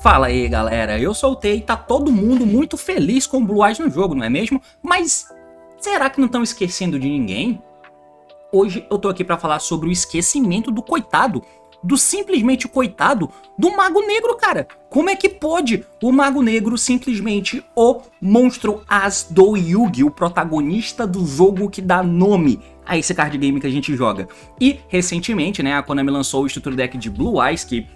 Fala aí galera, eu soltei e tá todo mundo muito feliz com o Blue Eyes no jogo, não é mesmo? Mas será que não estão esquecendo de ninguém? Hoje eu tô aqui pra falar sobre o esquecimento do coitado, do simplesmente coitado do Mago Negro, cara. Como é que pode o Mago Negro, simplesmente o monstro As do Yugi, o protagonista do jogo que dá nome a esse card game que a gente joga? E recentemente, né, a Konami lançou o Structure Deck de Blue Eyes, que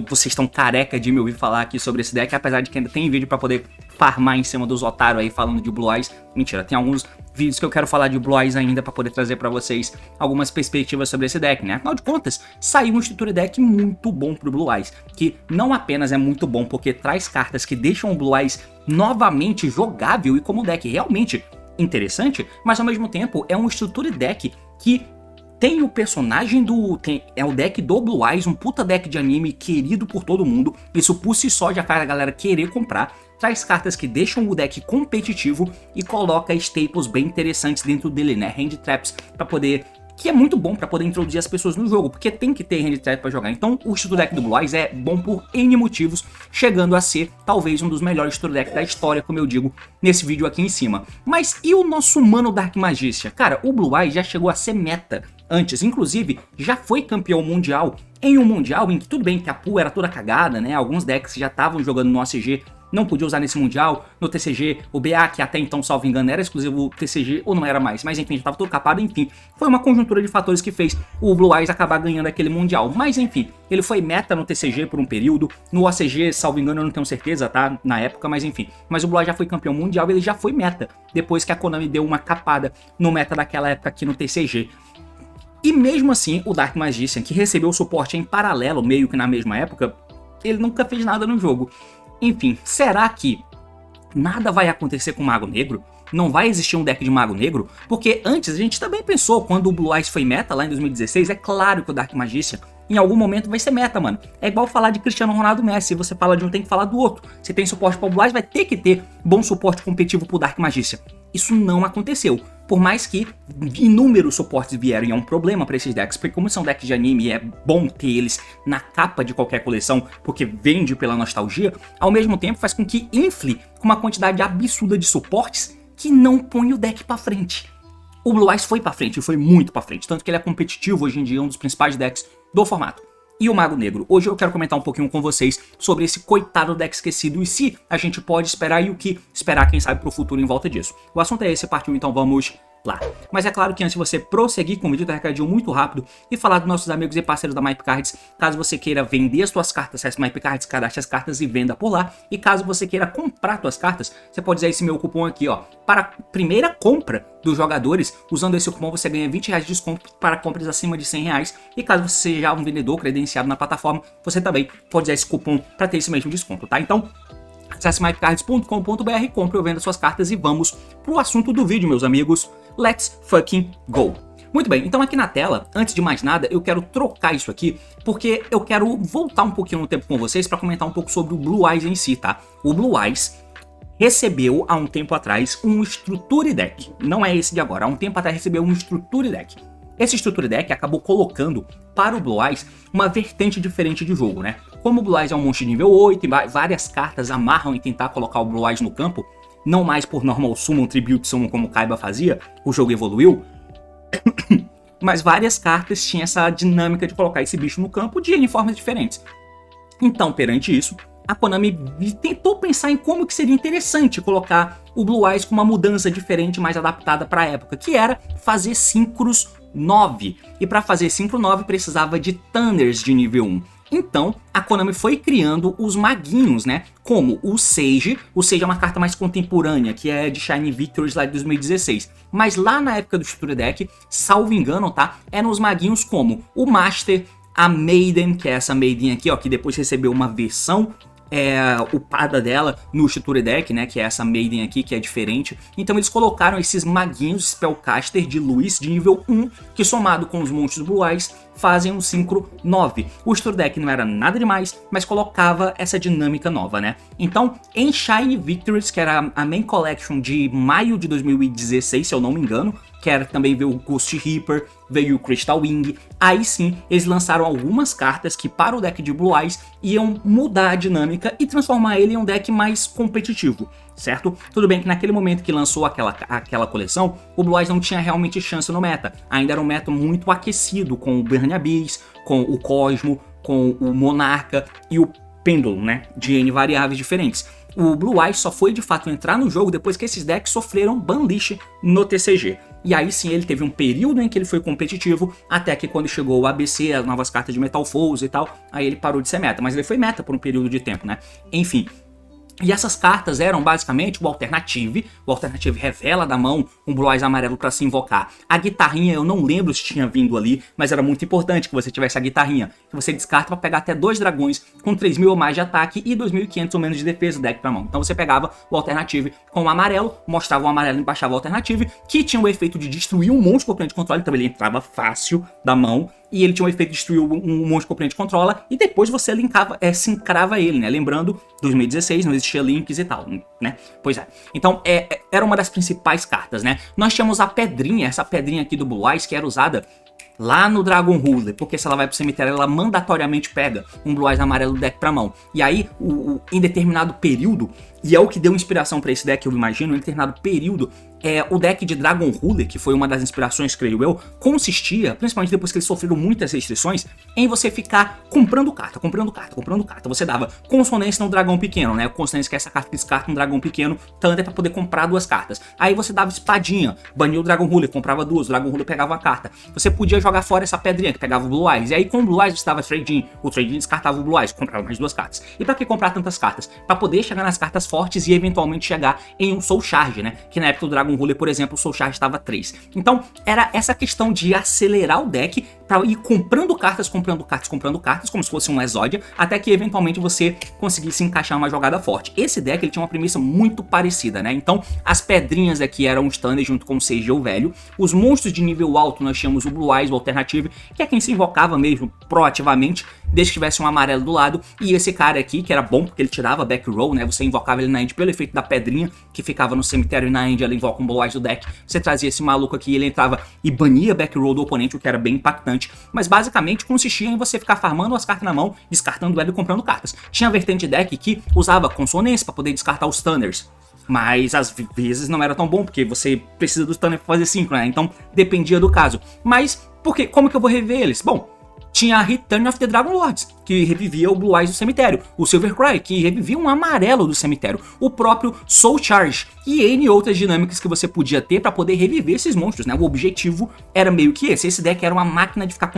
vocês estão careca de me ouvir falar aqui sobre esse deck, apesar de que ainda tem vídeo pra poder farmar em cima dos otários aí falando de Blue Eyes. Mentira, tem alguns vídeos que eu quero falar de Blue Eyes ainda pra poder trazer pra vocês algumas perspectivas sobre esse deck, né? Afinal de contas, saiu um Structure Deck muito bom pro Blue Eyes, que não apenas é muito bom porque traz cartas que deixam o Blue Eyes novamente jogável e como um deck realmente interessante, mas ao mesmo tempo é um Structure Deck que tem o personagem é o deck do Blue Eyes, um puta deck de anime querido por todo mundo. Isso por si só já faz a galera querer comprar. Traz cartas que deixam o deck competitivo e coloca staples bem interessantes dentro dele, né? Hand traps para poder, que é muito bom para poder introduzir as pessoas no jogo, porque tem que ter hand trap para jogar. Então o Structure Deck do Blue Eyes é bom por N motivos, chegando a ser talvez um dos melhores Structure Deck da história, como eu digo nesse vídeo aqui em cima. Mas e o nosso mano Dark Magician? Cara, o Blue Eyes já chegou a ser meta antes, inclusive já foi campeão mundial em um mundial em que tudo bem que a pool era toda cagada, né? Alguns decks já estavam jogando no OCG, não podia usar nesse mundial, no TCG, o BA, que até então, salvo engano, era exclusivo TCG, ou não era mais, mas enfim, já estava todo capado, enfim. Foi uma conjuntura de fatores que fez o Blue Eyes acabar ganhando aquele mundial, mas enfim, ele foi meta no TCG por um período, no OCG, salvo engano, eu não tenho certeza, tá, na época, mas enfim. Mas o Blue Eyes já foi campeão mundial, ele já foi meta, depois que a Konami deu uma capada no meta daquela época aqui no TCG. E mesmo assim, o Dark Magician, que recebeu suporte em paralelo, meio que na mesma época, ele nunca fez nada no jogo. Enfim, será que nada vai acontecer com o Mago Negro? Não vai existir um deck de Mago Negro? Porque antes a gente também pensou, quando o Blue Eyes foi meta, lá em 2016, é claro que o Dark Magician em algum momento vai ser meta, mano. É igual falar de Cristiano Ronaldo Messi, se você fala de um tem que falar do outro. Se tem suporte para o Blue Eyes, vai ter que ter bom suporte competitivo pro Dark Magician. Isso não aconteceu. Por mais que inúmeros suportes vieram, e é um problema para esses decks, porque como são decks de anime e é bom ter eles na capa de qualquer coleção, porque vende pela nostalgia, ao mesmo tempo faz com que infle com uma quantidade absurda de suportes que não põe o deck pra frente. O Blue Eyes foi pra frente, e foi muito pra frente, tanto que ele é competitivo hoje em dia, um dos principais decks do formato. E o Mago Negro, hoje eu quero comentar um pouquinho com vocês sobre esse coitado deck esquecido e se a gente pode esperar e o que esperar, quem sabe, pro futuro em volta disso. O assunto é esse, partiu, então vamos lá. Mas é claro que antes de você prosseguir com o vídeo, tem um recadinho muito rápido e falar dos nossos amigos e parceiros da MyPCards. Caso você queira vender as suas cartas, acesse MyPCards, cadastre as cartas e venda por lá. E caso você queira comprar suas cartas, você pode usar esse meu cupom aqui, ó. Para a primeira compra dos jogadores, usando esse cupom você ganha R$20 de desconto para compras acima de R$100. E caso você seja um vendedor credenciado na plataforma, você também pode usar esse cupom para ter esse mesmo desconto, tá? Então, acesse mypcards.com.br, compre ou venda suas cartas e vamos pro assunto do vídeo, meus amigos. Let's fucking go! Muito bem, então aqui na tela, antes de mais nada, eu quero trocar isso aqui, porque eu quero voltar um pouquinho no tempo com vocês para comentar um pouco sobre o Blue Eyes em si, tá? O Blue Eyes recebeu há um tempo atrás um Structure Deck, não é esse de agora, há um tempo atrás recebeu um Structure Deck. Esse Structure Deck acabou colocando para o Blue Eyes uma vertente diferente de jogo, né? Como o Blue Eyes é um monstro de nível 8 e várias cartas amarram em tentar colocar o Blue Eyes no campo, não mais por Normal Summon, Tribute Summon como o Kaiba fazia, o jogo evoluiu, mas várias cartas tinham essa dinâmica de colocar esse bicho no campo de N formas diferentes. Então, perante isso, a Konami tentou pensar em como que seria interessante colocar o Blue Eyes com uma mudança diferente, mais adaptada para a época, que era fazer Synchros 9. E para fazer Synchro 9 precisava de Thunders de nível 1. Então, a Konami foi criando os maguinhos, né? Como o Sage. O Sage é uma carta mais contemporânea, que é de Shiny Victories lá de 2016. Mas lá na época do Structure Deck, salvo engano, tá? Eram os maguinhos como o Master, a Maiden, que é essa Maiden aqui, ó, que depois recebeu uma versão upada dela no Structure Deck, né, que é essa Maiden aqui, que é diferente. Então eles colocaram esses maguinhos Spellcaster de luz de nível 1, que somado com os monstros Blue Eyes, fazem um Synchro 9. O Extro Deck não era nada demais, mas colocava essa dinâmica nova, né? Então, em Shiny Victories, que era a Main Collection de maio de 2016, se eu não me engano, que era também veio o Ghost Reaper, veio o Crystal Wing, aí sim eles lançaram algumas cartas que para o deck de Blue Eyes iam mudar a dinâmica e transformar ele em um deck mais competitivo, certo? Tudo bem que naquele momento que lançou aquela coleção, o Blue Eyes não tinha realmente chance no meta, ainda era um meta muito aquecido com o Burn Abyss, com o Cosmo, com o Monarca e o Pendulum, né, de N variáveis diferentes. O Blue Eyes só foi de fato entrar no jogo depois que esses decks sofreram banlist no TCG. E aí sim ele teve um período em que ele foi competitivo, até que quando chegou o ABC, as novas cartas de Metal Foes e tal, aí ele parou de ser meta. Mas ele foi meta por um período de tempo, né? Enfim. E essas cartas eram basicamente o Alternative revela da mão um Blue Eyes amarelo para se invocar. A guitarrinha eu não lembro se tinha vindo ali, mas era muito importante que você tivesse a guitarrinha, que você descarta para pegar até 2 dragões com 3.000 ou mais de ataque e 2.500 ou menos de defesa do deck pra mão. Então você pegava o Alternative com o amarelo, mostrava o amarelo e baixava o Alternative, que tinha o efeito de destruir um monstro que o oponente controla, então ele entrava fácil da mão, e ele tinha um efeito de destruir um monstro que o oponente controla, e depois você sincrava ele, né? Lembrando, 2016 não existia links e tal, né? Pois é. Então, era uma das principais cartas, né? Nós tínhamos a pedrinha, essa pedrinha aqui do Blue Eyes, que era usada lá no Dragon Ruler, porque se ela vai pro cemitério, ela mandatoriamente pega um Blue Eyes amarelo do deck pra mão. E aí, em determinado período, e é o que deu inspiração pra esse deck, eu imagino, em determinado período, o deck de Dragon Ruler, que foi uma das inspirações, creio eu, consistia, principalmente depois que eles sofreram muitas restrições, em você ficar comprando carta. Você dava consonância no dragão pequeno, né? Consonância que é essa carta que descarta um dragão pequeno, tanto é pra poder comprar 2 cartas. Aí você dava espadinha, bania o Dragon Ruler, comprava 2, o Dragon Ruler pegava uma carta. Você podia jogar fora essa pedrinha, que pegava o Blue Eyes, e aí com o Blue Eyes você dava Trade-in, o Trade-in descartava o Blue Eyes, comprava mais 2 cartas. E pra que comprar tantas cartas? Pra poder chegar nas cartas fortes e eventualmente chegar em um Soul Charge, né? Que na época do Dragon Ruler, por exemplo, o Soul Charge estava 3. Então, era essa questão de acelerar o deck pra ir comprando cartas, como se fosse um Exodia, até que eventualmente você conseguisse encaixar uma jogada forte. Esse deck ele tinha uma premissa muito parecida, né? Então, as pedrinhas aqui eram os Thunder junto com o CG velho. Os monstros de nível alto nós tínhamos o Blue Eyes, o Alternative, que é quem se invocava mesmo proativamente, desde que tivesse um amarelo do lado. E esse cara aqui, que era bom porque ele tirava back row, né? Você invocava ele na end pelo efeito da pedrinha, que ficava no cemitério, e na end ela invoca um Blue Eyes do deck. Você trazia esse maluco aqui, ele entrava e bania back row do oponente, o que era bem impactante. Mas basicamente consistia em você ficar farmando as cartas na mão, descartando ela e comprando cartas. Tinha a vertente deck que usava consonância para poder descartar os Stunners, mas às vezes não era tão bom, porque você precisa dos Thunder para fazer synchro, né? Então dependia do caso. Mas como que eu vou rever eles? Bom, tinha a Return of the Dragon Lords, que revivia o Blue Eyes do cemitério, o Silvercry, que revivia um amarelo do cemitério, o próprio Soul Charge e N outras dinâmicas que você podia ter para poder reviver esses monstros, né? O objetivo era meio que esse deck era uma máquina de ficar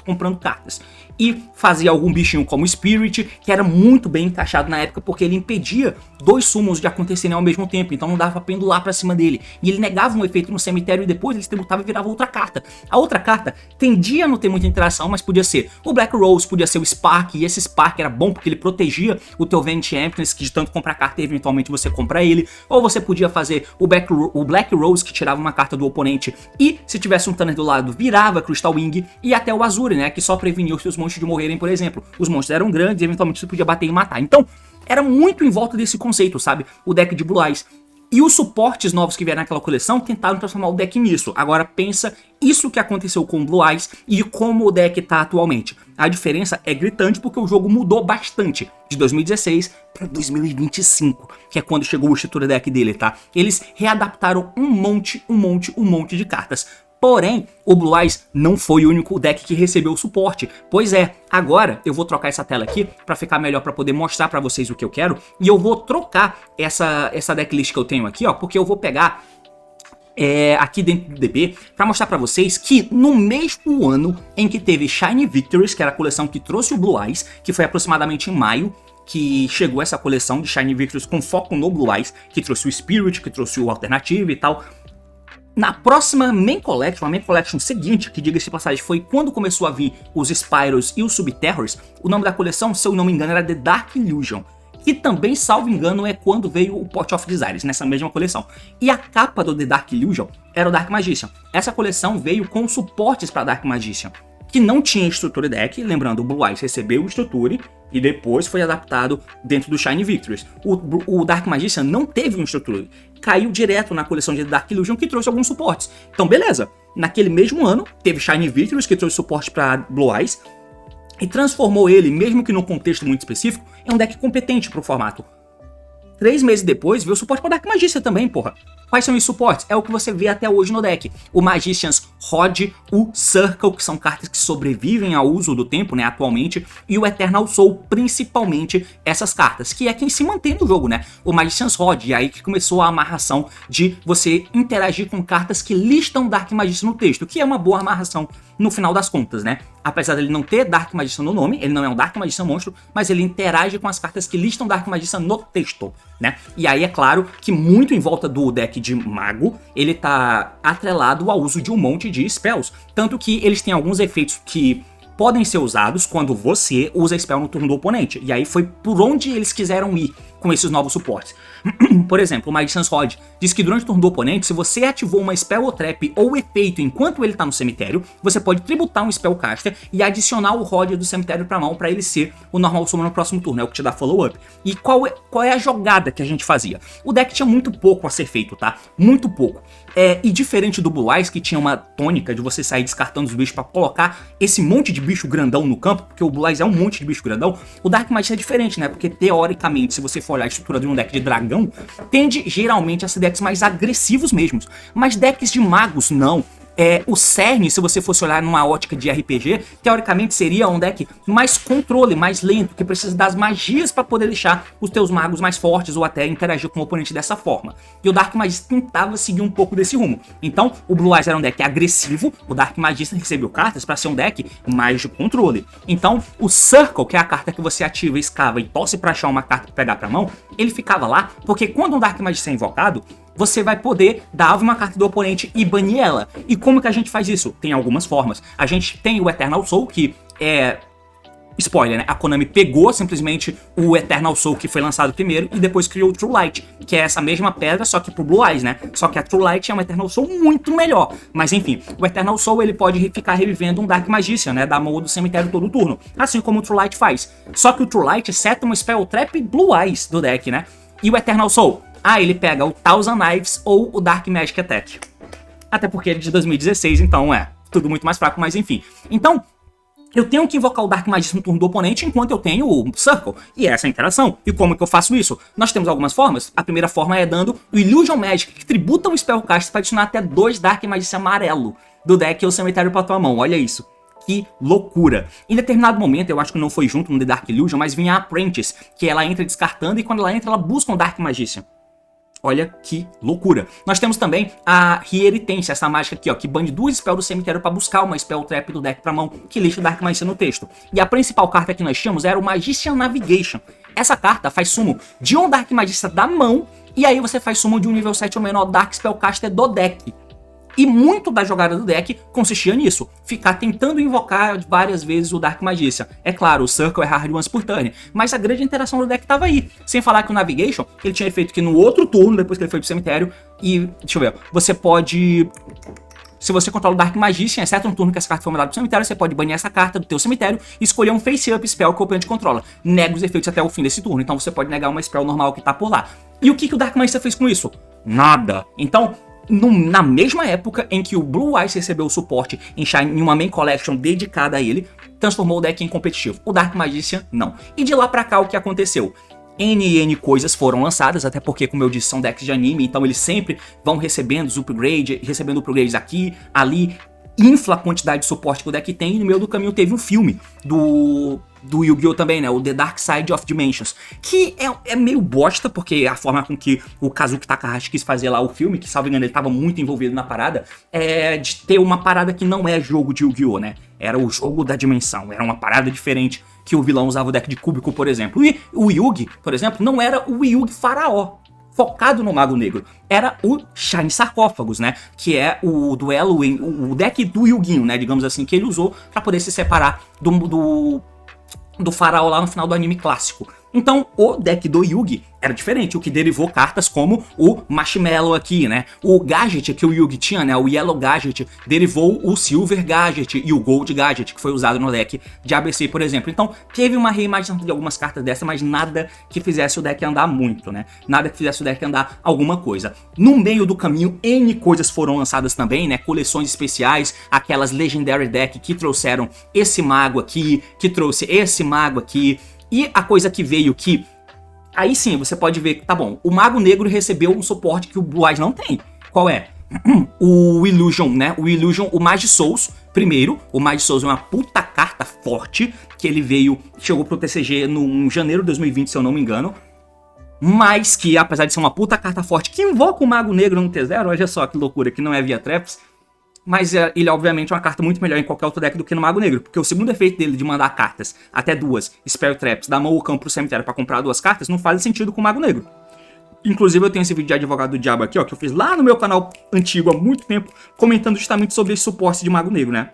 comprando cartas. E fazia algum bichinho como Spirit, que era muito bem encaixado na época, porque ele impedia 2 summons de acontecerem ao mesmo tempo, então não dava pra pendular pra cima dele. E ele negava um efeito no cemitério e depois ele se tributava e virava outra carta. A outra carta tendia a não ter muita interação, mas podia ser o Black Rose, podia ser o Spark, e esse Spark era bom porque ele protegia o teu Vayne Champions, que de tanto comprar carta eventualmente você compra ele. Ou você podia fazer o Black Rose, que tirava uma carta do oponente e se tivesse um Thunder do lado virava Crystal Wing, e até o Azure, né, que só prevenia os seus monstros de morrerem, por exemplo. Os monstros eram grandes e eventualmente você podia bater e matar. Então, era muito em volta desse conceito, sabe? O deck de Blue Eyes. E os suportes novos que vieram naquela coleção tentaram transformar o deck nisso. Agora pensa isso que aconteceu com o Blue Eyes e como o deck tá atualmente. A diferença é gritante porque o jogo mudou bastante de 2016 para 2025, que é quando chegou o estrutura deck dele, tá? Eles readaptaram um monte de cartas. Porém, o Blue Eyes não foi o único deck que recebeu suporte. Pois é, agora eu vou trocar essa tela aqui para ficar melhor, para poder mostrar para vocês o que eu quero. E eu vou trocar essa decklist que eu tenho aqui, ó, porque eu vou pegar aqui dentro do DB para mostrar para vocês que no mesmo ano em que teve Shiny Victories, que era a coleção que trouxe o Blue Eyes, que foi aproximadamente em maio, que chegou essa coleção de Shiny Victories com foco no Blue Eyes, que trouxe o Spirit, que trouxe o Alternative e tal. Na próxima Main Collection, a Main Collection seguinte, que diga-se de passagem, foi quando começou a vir os Spyros e os Subterrors, o nome da coleção, se eu não me engano, era The Dark Illusion. Que também, salvo engano, é quando veio o Pot of Desires, nessa mesma coleção. E a capa do The Dark Illusion era o Dark Magician. Essa coleção veio com suportes para Dark Magician. que não tinha Structure Deck. Lembrando, o Blue Eyes recebeu o Structure e depois foi adaptado dentro do Shiny Victories. O Dark Magician não teve um Structure, caiu direto na coleção de Dark Illusion, que trouxe alguns suportes. Então beleza, naquele mesmo ano teve Shiny Victories, que trouxe suporte para Blue Eyes, e transformou ele, mesmo que num contexto muito específico, em um deck competente pro formato. 3 meses depois, veio o suporte para Dark Magician também, porra. Quais são os suportes? É o que você vê até hoje no deck. O Magician's Rod, o Circle, que são cartas que sobrevivem ao uso do tempo, né, atualmente, e o Eternal Soul, principalmente essas cartas, que é quem se mantém no jogo, né? O Magician's Rod, e aí que começou a amarração de você interagir com cartas que listam Dark Magician no texto, que é uma boa amarração no final das contas, né? Apesar dele não ter Dark Magician no nome, ele não é um Dark Magician monstro, mas ele interage com as cartas que listam Dark Magician no texto, né? E aí é claro que muito em volta do deck de mago, ele tá atrelado ao uso de um monte de spells, tanto que eles têm alguns efeitos que podem ser usados quando você usa spell no turno do oponente, e aí foi por onde eles quiseram ir com esses novos suportes. Por exemplo, o Magician's Rod diz que durante o turno do oponente, se você ativou uma spell ou trap ou efeito enquanto ele tá no cemitério, você pode tributar um spellcaster e adicionar o Rod do cemitério pra mão pra ele ser o normal summon no próximo turno, é o que te dá follow-up. E qual é a jogada que a gente fazia? O deck tinha muito pouco a ser feito, tá? Muito pouco. E diferente do Blue Eyes, que tinha uma tônica de você sair descartando os bichos pra colocar esse monte de bicho grandão no campo, porque o Blue Eyes é um monte de bicho grandão, o Dark Magician é diferente, né? Porque teoricamente, se você for olhar a estrutura de um deck de dragão, tende geralmente a ser decks mais agressivos mesmos, mas decks de magos não. O Cerne, se você fosse olhar numa ótica de RPG, teoricamente seria um deck mais controle, mais lento, que precisa das magias para poder deixar os teus magos mais fortes ou até interagir com o oponente dessa forma. E o Dark Magician tentava seguir um pouco desse rumo. Então, o Blue Eyes era um deck agressivo, o Dark Magician recebeu cartas para ser um deck mais de controle. Então, o Circle, que é a carta que você ativa, escava e torce para achar uma carta para pegar para mão, ele ficava lá, porque quando um Dark Magician é invocado, você vai poder dar uma carta do oponente e banir ela. E como que a gente faz isso? Tem algumas formas. A gente tem o Eternal Soul, que é... Spoiler, né? A Konami pegou simplesmente o Eternal Soul que foi lançado primeiro e depois criou o True Light, que é essa mesma pedra, só que pro Blue Eyes, né? Só que a True Light é um Eternal Soul muito melhor. Mas enfim, o Eternal Soul ele pode ficar revivendo um Dark Magician, né? Da mão do cemitério todo turno. Assim como o True Light faz. Só que o True Light seta um Spell Trap Blue Eyes do deck, né? E o Eternal Soul? Ele pega o Thousand Knives ou o Dark Magic Attack. Até porque ele é de 2016, então tudo muito mais fraco, mas enfim. Então, eu tenho que invocar o Dark Magician no turno do oponente enquanto eu tenho o Circle. E essa é a interação. E como que eu faço isso? Nós temos algumas formas. A primeira forma é dando o Illusion Magic, que tributa um Spellcaster para adicionar até 2 Dark Magician amarelo do deck ou cemitério para tua mão. Olha isso. Que loucura. Em determinado momento, eu acho que não foi junto no The Dark Illusion, mas vinha a Apprentice, que ela entra descartando e quando ela entra, ela busca um Dark Magician. Olha que loucura. Nós temos também a Hieritência, essa mágica aqui, ó, que bane 2 spells do cemitério para buscar uma spell trap do deck pra mão, que lixa o Dark Magician no texto. E a principal carta que nós tínhamos era o Magician Navigation. Essa carta faz sumo de um Dark Magician da mão, e aí você faz sumo de um nível 7 ou menor Dark Spellcaster do deck. E muito da jogada do deck consistia nisso, ficar tentando invocar várias vezes o Dark Magician. É claro, o Circle é hard once por turn, mas a grande interação do deck estava aí. Sem falar que o Navigation, ele tinha efeito que no outro turno, depois que ele foi pro cemitério, e, deixa eu ver, você pode... Se você controla o Dark Magician, exceto um turno que essa carta foi mandada pro cemitério, você pode banir essa carta do teu cemitério e escolher um face-up spell que o oponente controla. Nega os efeitos até o fim desse turno, então você pode negar uma spell normal que tá por lá. E o que o Dark Magician fez com isso? Nada. Então... na mesma época em que o Blue Eyes recebeu o suporte em uma main collection dedicada a ele, transformou o deck em competitivo. O Dark Magician, não. E de lá pra cá, o que aconteceu? N coisas foram lançadas, até porque, como eu disse, são decks de anime, então eles sempre vão recebendo os upgrades, recebendo upgrades aqui, ali, infla a quantidade de suporte que o deck tem, e no meio do caminho teve um filme do Yu-Gi-Oh! Também, né? O The Dark Side of Dimensions. Que é meio bosta, porque a forma com que o Kazuki Takahashi quis fazer lá o filme, que, salvo engano, ele tava muito envolvido na parada, é de ter uma parada que não é jogo de Yu-Gi-Oh! Né? Era o jogo da dimensão, era uma parada diferente que o vilão usava o deck de cúbico, por exemplo. E o Yugi, por exemplo, não era o Yugi faraó, focado no Mago Negro. Era o Shiny Sarcófagos, né? Que é o duelo, o deck do Yuginho, né? Digamos assim, que ele usou pra poder se separar do faraó lá no final do anime clássico. Então, o deck do Yugi era diferente, o que derivou cartas como o Marshmallow aqui, né? O Gadget que o Yugi tinha, né? O Yellow Gadget, derivou o Silver Gadget e o Gold Gadget, que foi usado no deck de ABC, por exemplo. Então, teve uma reimaginação de algumas cartas dessa, mas nada que fizesse o deck andar muito, né? Nada que fizesse o deck andar alguma coisa. No meio do caminho, N coisas foram lançadas também, né? Coleções especiais, aquelas Legendary Deck que trouxeram esse mago aqui, que trouxe esse mago aqui. E a coisa que veio que... Aí sim, você pode ver que, tá bom, o Mago Negro recebeu um suporte que o Blue Eyes não tem. Qual é? O Illusion, né? O Illusion, o Magi Souls, primeiro. O Magi Souls é uma puta carta forte, que ele chegou pro TCG em janeiro de 2020, se eu não me engano. Mas que, apesar de ser uma puta carta forte, que invoca o Mago Negro no T0, olha só que loucura, que não é via Traps. Mas ele, obviamente, é uma carta muito melhor em qualquer outro deck do que no Mago Negro. Porque o segundo efeito dele de mandar cartas, até 2, Spell Traps, da mão ou campo pro cemitério pra comprar 2 cartas, não faz sentido com o Mago Negro. Inclusive, eu tenho esse vídeo de Advogado do Diabo aqui, ó, que eu fiz lá no meu canal antigo, há muito tempo, comentando justamente sobre esse suporte de Mago Negro, né?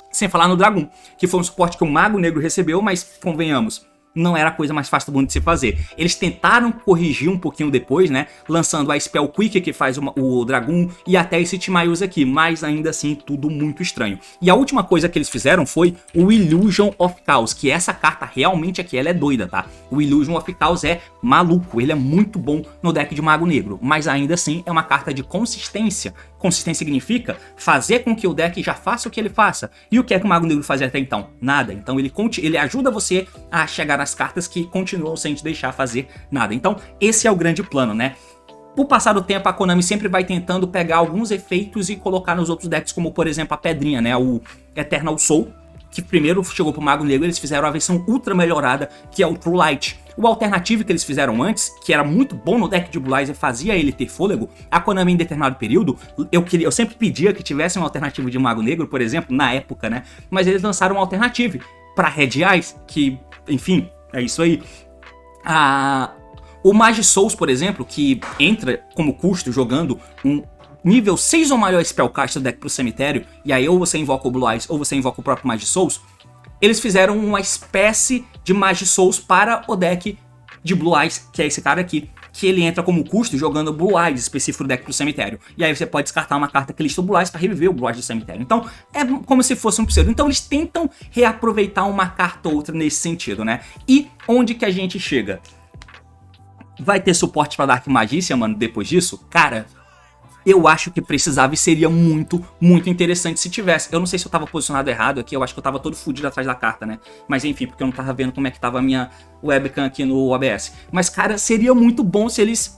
Sem falar no Dragon, que foi um suporte que o Mago Negro recebeu, mas, convenhamos, não era a coisa mais fácil do mundo de se fazer. Eles tentaram corrigir um pouquinho depois, né? Lançando a Spell Quick, que faz o Dragoon, e até esse Timayus aqui, mas ainda assim tudo muito estranho. E a última coisa que eles fizeram foi o Illusion of Chaos, que essa carta realmente aqui, ela é doida, tá? O Illusion of Chaos é maluco, ele é muito bom no deck de Mago Negro, mas ainda assim é uma carta de consistência. Consistência significa fazer com que o deck já faça o que ele faça. E o que é que o Mago Negro fazia até então? Nada. Então ele ajuda você a chegar nas cartas que continuam sem te deixar fazer nada. Então esse é o grande plano, né? Por passar o tempo, a Konami sempre vai tentando pegar alguns efeitos e colocar nos outros decks, como por exemplo a pedrinha, né? O Eternal Soul, que primeiro chegou pro Mago Negro, eles fizeram a versão ultra melhorada, que é o True Light. O alternativo que eles fizeram antes, que era muito bom no deck de Blue Eyes e fazia ele ter fôlego, a Konami em determinado período, eu sempre pedia que tivesse um alternativo de Mago Negro, por exemplo, na época, né? Mas eles lançaram um alternativo para Red Eyes, que, enfim, é isso aí. O Magi Souls, por exemplo, que entra como custo jogando um nível 6 ou maior Spellcast do deck pro cemitério, e aí ou você invoca o Blue Eyes ou você invoca o próprio Magi Souls, eles fizeram uma espécie de Magi Souls para o deck de Blue Eyes, que é esse cara aqui, que ele entra como custo jogando Blue Eyes específico do deck pro cemitério. E aí você pode descartar uma carta que lista o Blue Eyes para reviver o Blue Eyes do cemitério. Então é como se fosse um pseudo. Então eles tentam reaproveitar uma carta ou outra nesse sentido, né? E onde que a gente chega? Vai ter suporte para Dark Magician, mano, depois disso? Cara, eu acho que precisava e seria muito, muito interessante se tivesse. Eu não sei se eu tava posicionado errado aqui, eu acho que eu tava todo fudido atrás da carta, né? Mas enfim, porque eu não tava vendo como é que tava a minha webcam aqui no OBS. Mas, cara, seria muito bom se eles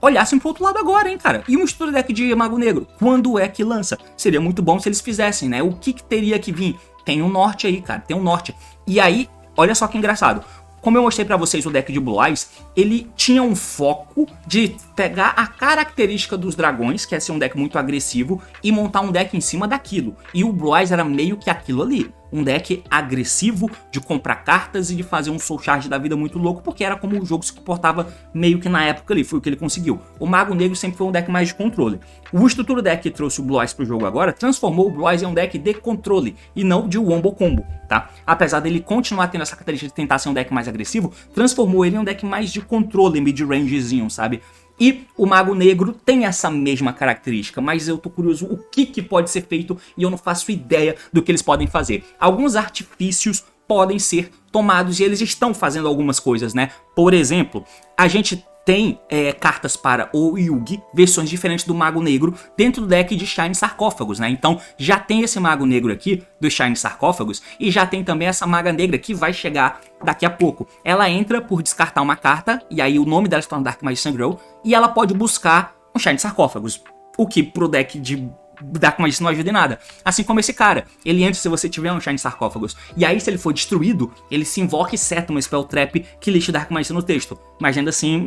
olhassem pro outro lado agora, hein, cara? E um estudo deck de Mago Negro, quando é que lança? Seria muito bom se eles fizessem, né? O que teria que vir? Tem um norte aí, cara, tem um norte. E aí, olha só que engraçado. Como eu mostrei pra vocês o deck de Blue Eyes, ele tinha um foco de pegar a característica dos dragões, que é ser um deck muito agressivo, e montar um deck em cima daquilo. E o Blue Eyes era meio que aquilo ali. Um deck agressivo de comprar cartas e de fazer um soul charge da vida muito louco, porque era como o jogo se comportava meio que na época ali, foi o que ele conseguiu. O Mago Negro sempre foi um deck mais de controle. O estrutura deck que trouxe o Blue Eyes pro jogo agora transformou o Blue Eyes em um deck de controle e não de wombo combo, tá? Apesar dele continuar tendo essa característica de tentar ser um deck mais agressivo, transformou ele em um deck mais de controle, mid-rangezinho, sabe? E o Mago Negro tem essa mesma característica, mas eu tô curioso o que pode ser feito e eu não faço ideia do que eles podem fazer. Alguns artifícios podem ser tomados e eles estão fazendo algumas coisas, né? Por exemplo, a gente tem cartas para o Yugi, versões diferentes do Mago Negro, dentro do deck de Shiny Sarcófagos, né? Então já tem esse Mago Negro aqui, do Shiny Sarcófagos, e já tem também essa Maga Negra que vai chegar daqui a pouco. Ela entra por descartar uma carta, e aí o nome dela se torna Dark Magician Girl, e ela pode buscar um Shiny Sarcófagos, o que pro deck de Dark Magician não ajuda em nada. Assim como esse cara, ele entra se você tiver um Shiny Sarcófagos, e aí se ele for destruído, ele se invoca e seta uma Spell Trap que lixa Dark Magician no texto. Mas ainda assim,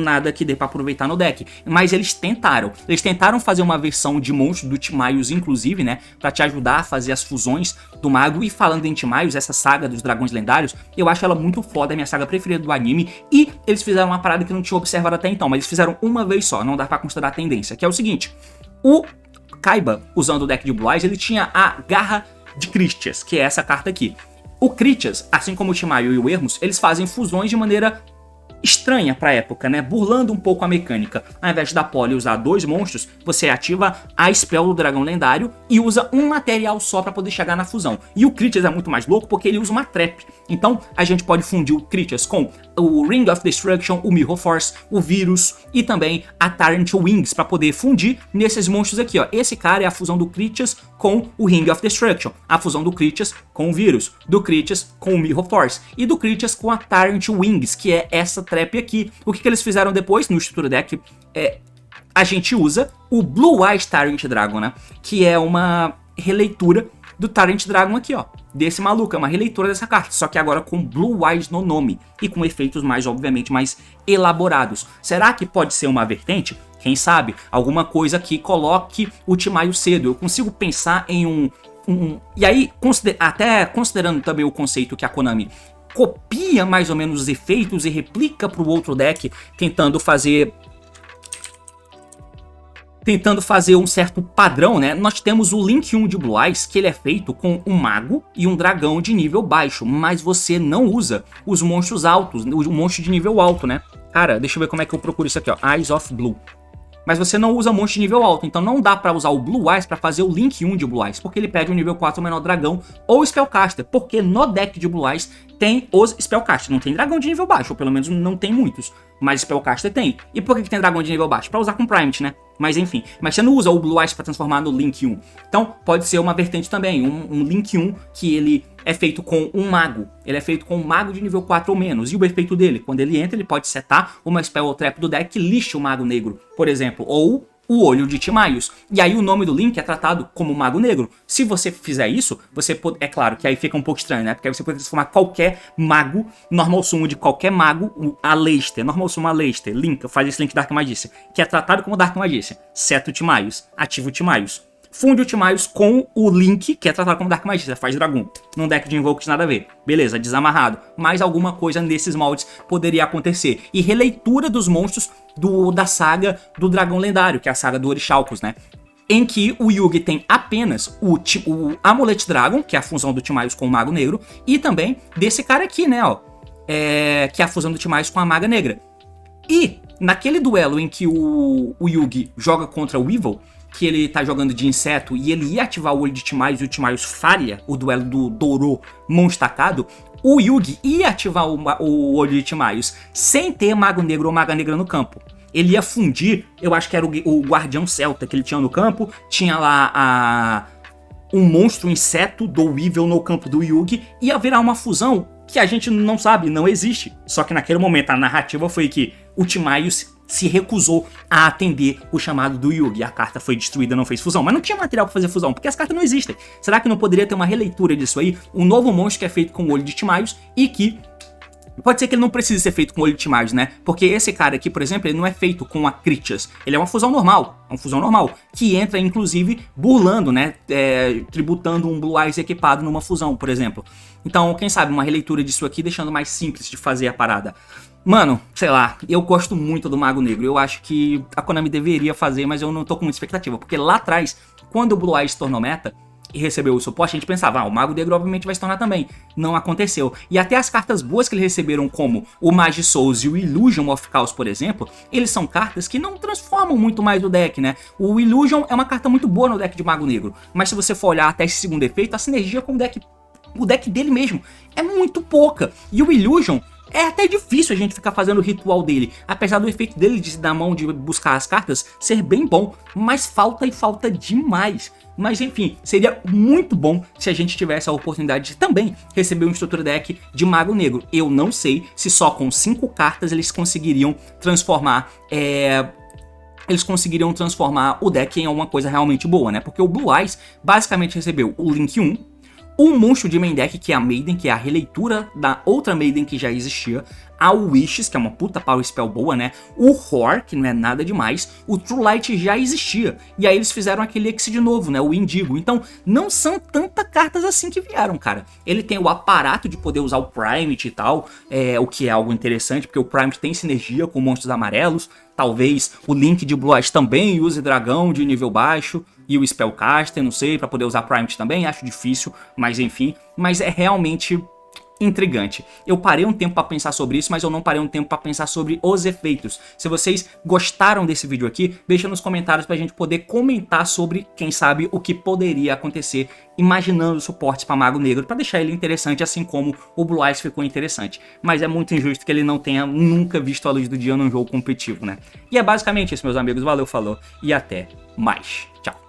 nada que dê pra aproveitar no deck. Mas eles tentaram fazer uma versão de monstro do Timayus, inclusive, né, pra te ajudar a fazer as fusões do mago. E falando em Timayus, essa saga dos dragões lendários, eu acho ela muito foda, é a minha saga preferida do anime. E eles fizeram uma parada que eu não tinha observado até então, mas eles fizeram uma vez só, não dá pra considerar a tendência, que é o seguinte: o Kaiba, usando o deck de Blue Eyes, ele tinha a Garra de Critias, que é essa carta aqui. O Critias, assim como o Timayu e o Ermus, eles fazem fusões de maneira estranha pra época, né? Burlando um pouco a mecânica. Ao invés da Polly usar 2 monstros, você ativa a spell do dragão lendário e usa um material só pra poder chegar na fusão. E o Critias é muito mais louco porque ele usa uma trap. Então a gente pode fundir o Critias com o Ring of Destruction, o Mirror Force, o Vírus e também a Tyrant Wings pra poder fundir nesses monstros aqui, ó. Esse cara é a fusão do Critias com o Ring of Destruction, a fusão do Critias com o Vírus, do Critias com o Mirror Force e do Critias com a Tyrant Wings, que é essa trap aqui. O que eles fizeram depois no estrutura deck a gente usa o Blue Eyes Tyrant Dragon, né? Que é uma releitura do Tyrant Dragon aqui, ó. Desse maluco, é uma releitura dessa carta, só que agora com Blue Eyes no nome e com efeitos mais, obviamente, mais elaborados. Será que pode ser uma vertente? Quem sabe? Alguma coisa que coloque o Timaeus cedo. Eu consigo pensar em e aí, até considerando também o conceito que a Konami copia mais ou menos os efeitos e replica para o outro deck, tentando fazer um certo padrão, né? Nós temos o Link 1 de Blue Eyes, que ele é feito com um mago e um dragão de nível baixo, mas você não usa os monstros altos, o monstro de nível alto, né? Cara, deixa eu ver como é que eu procuro isso aqui, ó, Eyes of Blue. Mas você não usa monstro de nível alto, então não dá pra usar o Blue Eyes pra fazer o Link 1 de Blue Eyes, porque ele pede um nível 4 menor dragão ou Spellcaster, porque no deck de Blue Eyes tem os Spellcaster, não tem dragão de nível baixo, ou pelo menos não tem muitos, mas Spellcaster tem. E por que tem dragão de nível baixo? Pra usar com Primate, né? Mas enfim, mas você não usa o Blue Eyes pra transformar no Link 1. Então pode ser uma vertente também, um Link 1 que ele é feito com um mago. Ele é feito com um mago de nível 4 ou menos. E o efeito dele, quando ele entra, ele pode setar uma Spell ou Trap do deck que lixa o mago negro, por exemplo, ou o olho de Timaeus. E aí o nome do Link é tratado como Mago Negro. Se você fizer isso, você pode... É claro que aí fica um pouco estranho, né? Porque aí você pode transformar qualquer mago, normal summon de qualquer mago, Aleister, normal summon Aleister, Link, faz esse Link Dark Magician, que é tratado como Dark Magician. Seta o Timaeus, ativa o Timaeus. Funde o Timaeus com o Link, que é tratado como Dark Magician, faz dragão. Num deck de Invoke nada a ver. Beleza, desamarrado. Mas alguma coisa nesses moldes poderia acontecer. E releitura dos monstros da saga do Dragão Lendário, que é a saga do Orichalcos, né? Em que o Yugi tem apenas o Amulet Dragon, que é a fusão do Timaeus com o Mago Negro, e também desse cara aqui, né, ó. Que é a fusão do Timaeus com a Maga Negra. E naquele duelo em que o Yugi joga contra o Weevil, que ele tá jogando de inseto e ele ia ativar o olho de Timaeus e o Timaeus falha o duelo do Dorô mão estacado, o Yugi ia ativar o olho de Timaeus sem ter Mago Negro ou Maga Negra no campo. Ele ia fundir, eu acho que era o Guardião Celta que ele tinha no campo, tinha lá um monstro inseto do Weevil no campo do Yugi, ia virar uma fusão que a gente não sabe, não existe. Só que naquele momento a narrativa foi que o Timaeus se recusou a atender o chamado do Yugi. A carta foi destruída, não fez fusão. Mas não tinha material pra fazer fusão, porque as cartas não existem. Será que não poderia ter uma releitura disso aí? Um novo monstro que é feito com o olho de Timaeus e que... Pode ser que ele não precise ser feito com o olho de Timaeus, né? Porque esse cara aqui, por exemplo, ele não é feito com a Critias. Ele é uma fusão normal. É uma fusão normal. Que entra, inclusive, burlando, né? Tributando um Blue Eyes equipado numa fusão, por exemplo. Então, quem sabe, uma releitura disso aqui, deixando mais simples de fazer a parada. Mano, sei lá, eu gosto muito do Mago Negro. Eu acho que a Konami deveria fazer, mas eu não tô com muita expectativa. Porque lá atrás, quando o Blue Eyes se tornou meta e recebeu o suporte, a gente pensava, o Mago Negro obviamente vai se tornar também. Não aconteceu. E até as cartas boas que eles receberam, como o Magi Souls e o Illusion of Chaos, por exemplo, eles são cartas que não transformam muito mais o deck, né? O Illusion é uma carta muito boa no deck de Mago Negro. Mas se você for olhar até esse segundo efeito, a sinergia com o deck dele mesmo é muito pouca. E o Illusion... é até difícil a gente ficar fazendo o ritual dele, apesar do efeito dele de dar mão de buscar as cartas ser bem bom, mas falta demais. Mas enfim, seria muito bom se a gente tivesse a oportunidade de também receber um estrutura deck de Mago Negro. Eu não sei se só com 5 cartas eles conseguiriam transformar o deck em alguma coisa realmente boa, né? Porque o Blue Eyes basicamente recebeu o Link 1, um monstro de main deck, que é a Maiden, que é a releitura da outra Maiden que já existia, a Wishes, que é uma puta power spell boa, né? O Roar, que não é nada demais, o True Light já existia, e aí eles fizeram aquele X de novo, né? O Indigo. Então, não são tantas cartas assim que vieram, cara. Ele tem o aparato de poder usar o Primate e tal, o que é algo interessante, porque o Primate tem sinergia com monstros amarelos. Talvez o Link de Blue Eyes também use dragão de nível baixo, e o Spellcaster, não sei, pra poder usar Primate também, acho difícil, mas enfim. Mas é realmente intrigante. Eu parei um tempo para pensar sobre isso, mas eu não parei um tempo para pensar sobre os efeitos. Se vocês gostaram desse vídeo aqui, deixa nos comentários pra gente poder comentar sobre, quem sabe, o que poderia acontecer imaginando suportes para Mago Negro, para deixar ele interessante, assim como o Blue Eyes ficou interessante. Mas é muito injusto que ele não tenha nunca visto a luz do dia num jogo competitivo, né? E é basicamente isso, meus amigos. Valeu, falou e até mais. Tchau.